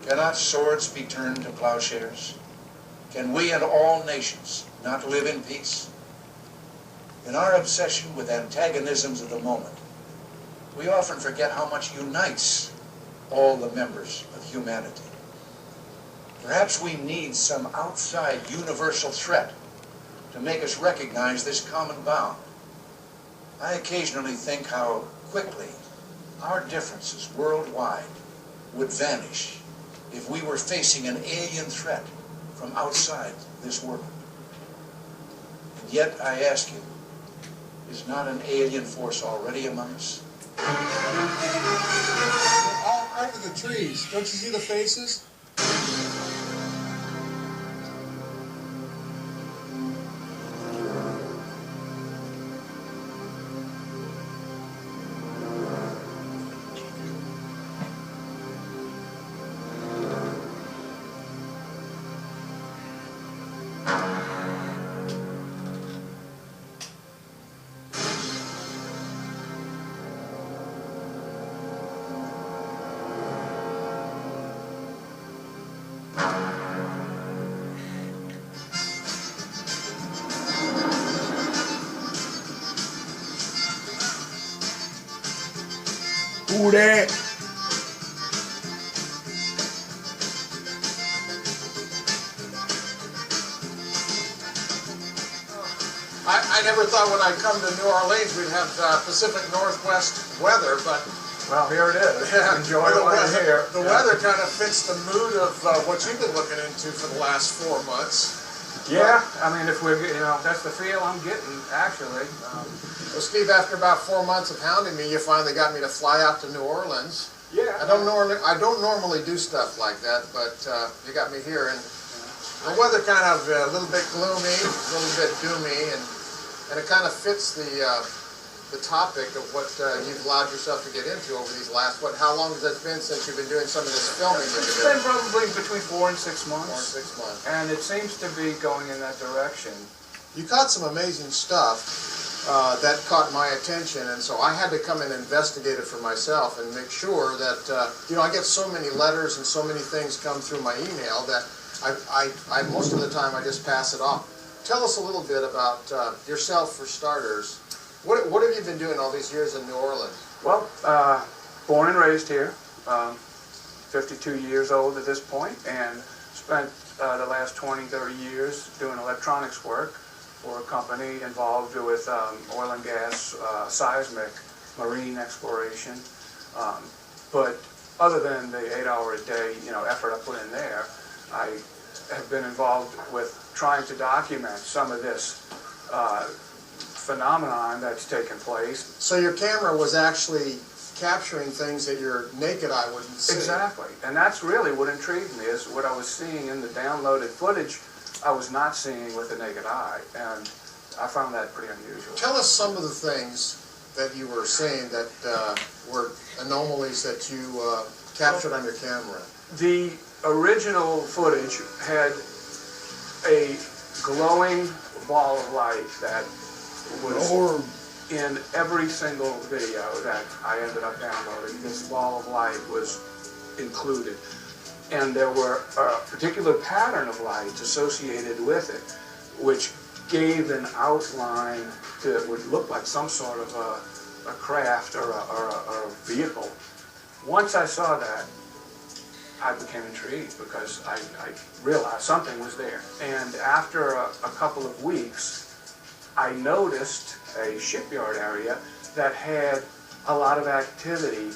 Cannot swords be turned to plowshares? Can we and all nations not live in peace? In our obsession with antagonisms of the moment, we often forget how much unites all the members of humanity. Perhaps we need some outside universal threat to make us recognize this common bound. I occasionally think how quickly our differences worldwide would vanish if we were facing an alien threat from outside this world. And yet, I ask you, is not an alien force already among us? All over the trees. Don't you see the faces? Pure. I never thought when I'd come to New Orleans we'd have Pacific Northwest weather, but well, here it is. yeah, Enjoy the weather here. The weather kind of fits the mood of what you've been looking into for the last 4 months. Yeah, I mean, if we're, that's the feel I'm getting, actually. Well, Steve, after about 4 months of hounding me, you finally got me to fly out to New Orleans. Yeah. I don't normally do stuff like that, but you got me here, and the weather kind of a little bit gloomy, a little bit doomy, and it kind of fits the topic of what you've allowed yourself to get into over these last, how long has it been since you've been doing some of this filming? It's been probably between 4 and 6 months. 4 and 6 months. And it seems to be going in that direction. You caught some amazing stuff that caught my attention, and so I had to come and investigate it for myself and make sure that, I get so many letters and so many things come through my email that I most of the time I just pass it off. Tell us a little bit about yourself, for starters. What have you been doing all these years in New Orleans? Well, born and raised here, 52 years old at this point, and spent the last 20, 30 years doing electronics work for a company involved with oil and gas, seismic, marine exploration. But other than the 8-hour-a-day effort I put in there, I have been involved with trying to document some of this phenomenon that's taken place. So your camera was actually capturing things that your naked eye wouldn't see. Exactly, and that's really what intrigued me, is what I was seeing in the downloaded footage I was not seeing with the naked eye, and I found that pretty unusual. Tell us some of the things that you were seeing that were anomalies that you captured on your camera. The original footage had a glowing ball of light that was in every single video that I ended up downloading. This ball of light was included. And there were a particular pattern of lights associated with it, which gave an outline that would look like some sort of a craft or a vehicle. Once I saw that, I became intrigued because I realized something was there. And after a couple of weeks, I noticed a shipyard area that had a lot of activity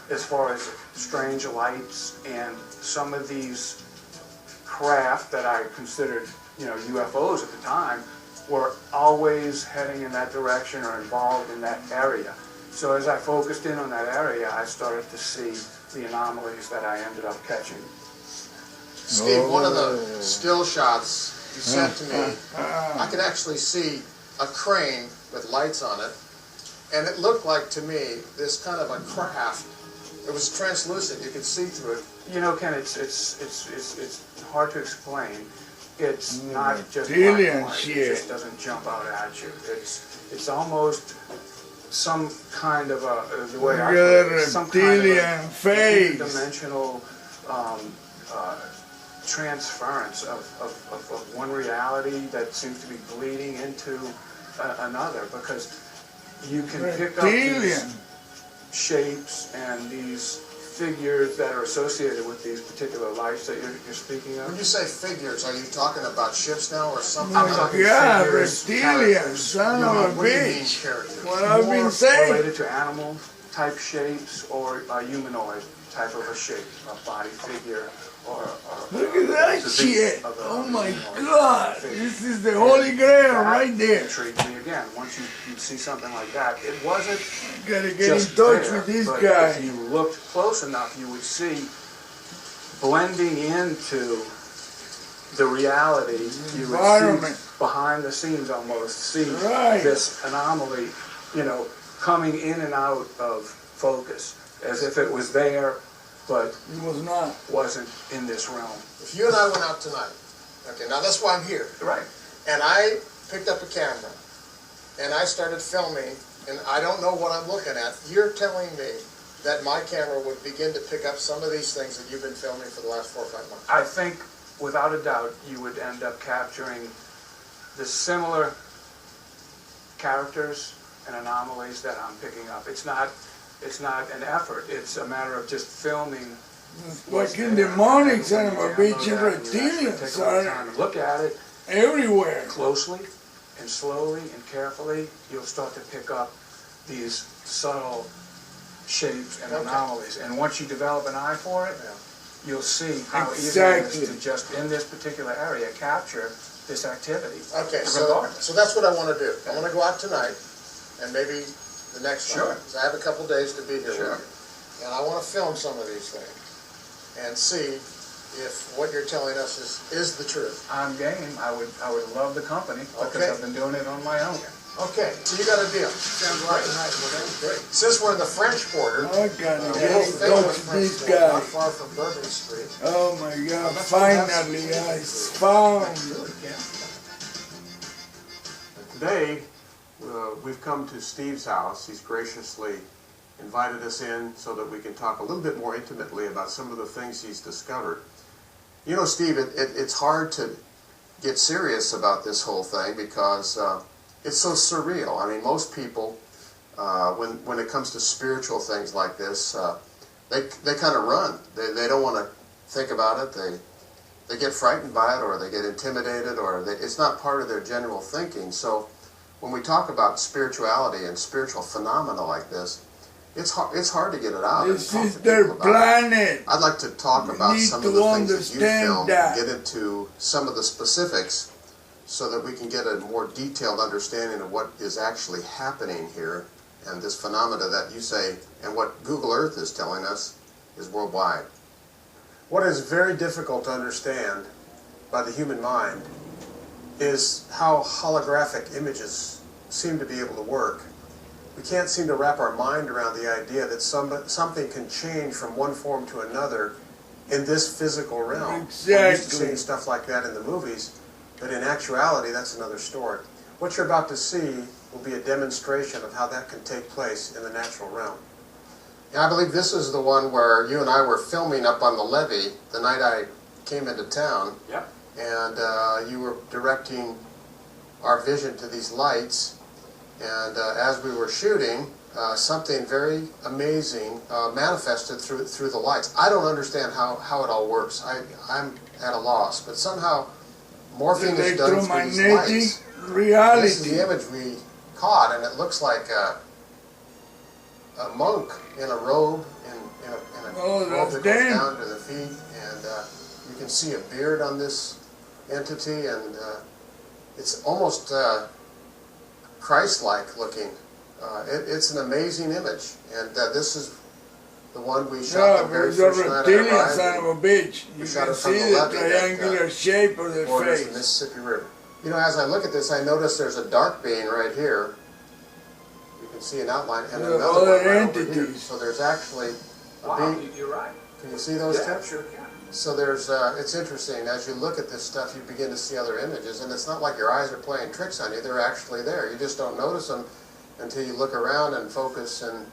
as far as strange lights, and some of these craft that I considered, UFOs at the time, were always heading in that direction or involved in that area. So as I focused in on that area, I started to see the anomalies that I ended up catching. Steve, one of the still shots you sent to me, I could actually see a crane with lights on it, and it looked like to me this kind of a craft. It was translucent; you could see through it. Ken, it's hard to explain. It's not just black and white. It just doesn't jump out at you. It's almost some kind of the way I put it, some kind of a dimensional transference of one reality that seems to be bleeding into another, because you can pick up these shapes and these figures that are associated with these particular lives that you're speaking of. When you say figures, are you talking about ships now or something? I'm talking figures, reptilian, son of a bitch. What I've been more saying. related to animal type shapes or a humanoid type of a shape, a body figure, or Look at that the shit! of a Oh my humanoid God! figure. This is the Holy Grail That right there. intrigued me again. Once you see something like that, it wasn't Gotta get in just touch there, with this but guy. if you looked close enough, you would see blending into the reality. You would Environment. see behind the scenes almost, see Right. this anomaly, coming in and out of focus, as if it was there, but It was not. wasn't in this realm. If you and I went out tonight, okay, now that's why I'm here, Right. and I picked up a camera, and I started filming, and I don't know what I'm looking at, you're telling me that my camera would begin to pick up some of these things that you've been filming for the last 4 or 5 months? I think, without a doubt, you would end up capturing the similar characters and anomalies that I'm picking up. It's not an effort. It's a matter of just filming. Fucking demonic son of a bitch and reptilians Take a little are time to look at it everywhere. closely and slowly and carefully. You'll start to pick up these subtle shapes and anomalies. And once you develop an eye for it, you'll see how easy it is to just in this particular area capture this activity. Okay, so that's what I want to do. I want to go out tonight, and maybe the next Sure. time, because I have a couple days to be here Sure. with you. And I want to film some of these things and see if what you're telling us is the truth. I'm game. I would love the company because Okay. I've been doing it on my own. Okay, so you got a deal. Sounds right. Great. Since we're in the French Quarter, I gotta we'll get in film touch the with French this Quarter, not guy. far from Bourbon Street. Oh my God! Finally, I found. Today, we've come to Steve's house. He's graciously invited us in so that we can talk a little bit more intimately about some of the things he's discovered. You know, Steve, it's hard to get serious about this whole thing because it's so surreal. I mean, most people, when it comes to spiritual things like this, they kind of run. They don't want to think about it. They get frightened by it, or they get intimidated, or it's not part of their general thinking. So when we talk about spirituality and spiritual phenomena like this, it's hard to get it out. This and talk is to their people about it. planet. I'd like to talk about need some to of the things that you understand filmed that. and get into some of the specifics so that we can get a more detailed understanding of what is actually happening here and this phenomena that you say and what Google Earth is telling us is worldwide. What is very difficult to understand by the human mind is how holographic images seem to be able to work. We can't seem to wrap our mind around the idea that something can change from one form to another in this physical realm. We're used to Exactly. seeing stuff like that in the movies, but in actuality, that's another story. What you're about to see will be a demonstration of how that can take place in the natural realm. And I believe this is the one where you and I were filming up on the levee the night I came into town. Yep. And you were directing our vision to these lights. And as we were shooting, something very amazing manifested through the lights. I don't understand how it all works. I'm at a loss. But somehow morphing is done through these Electromagnetic lights. reality. This is the image we caught, and it looks like a monk in a robe, in a Oh, robe that's that goes them. down to the feet, and you can see a beard on this entity, and it's almost Christ-like looking. It's an amazing image, and this is the one we shot Yeah, the very it's a first night I reptilian arrived. son of a bitch. You We shot can it from see the the levee that, triangular shape of their borders the face. Mississippi River. You know, as I look at this, I notice there's a dark being right here. You can see an outline, and Yeah, another other one right over here. entities. So there's actually a Wow, being. you're right. Can you see those Yeah, two? sure can. So there's, it's interesting, as you look at this stuff, you begin to see other images, and it's not like your eyes are playing tricks on you, they're actually there. You just don't notice them until you look around and focus, and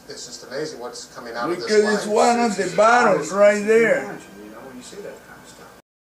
it's just amazing what's coming out of this Because light. it's one of the battles right there. Imagine, you know, when you see that kind of stuff.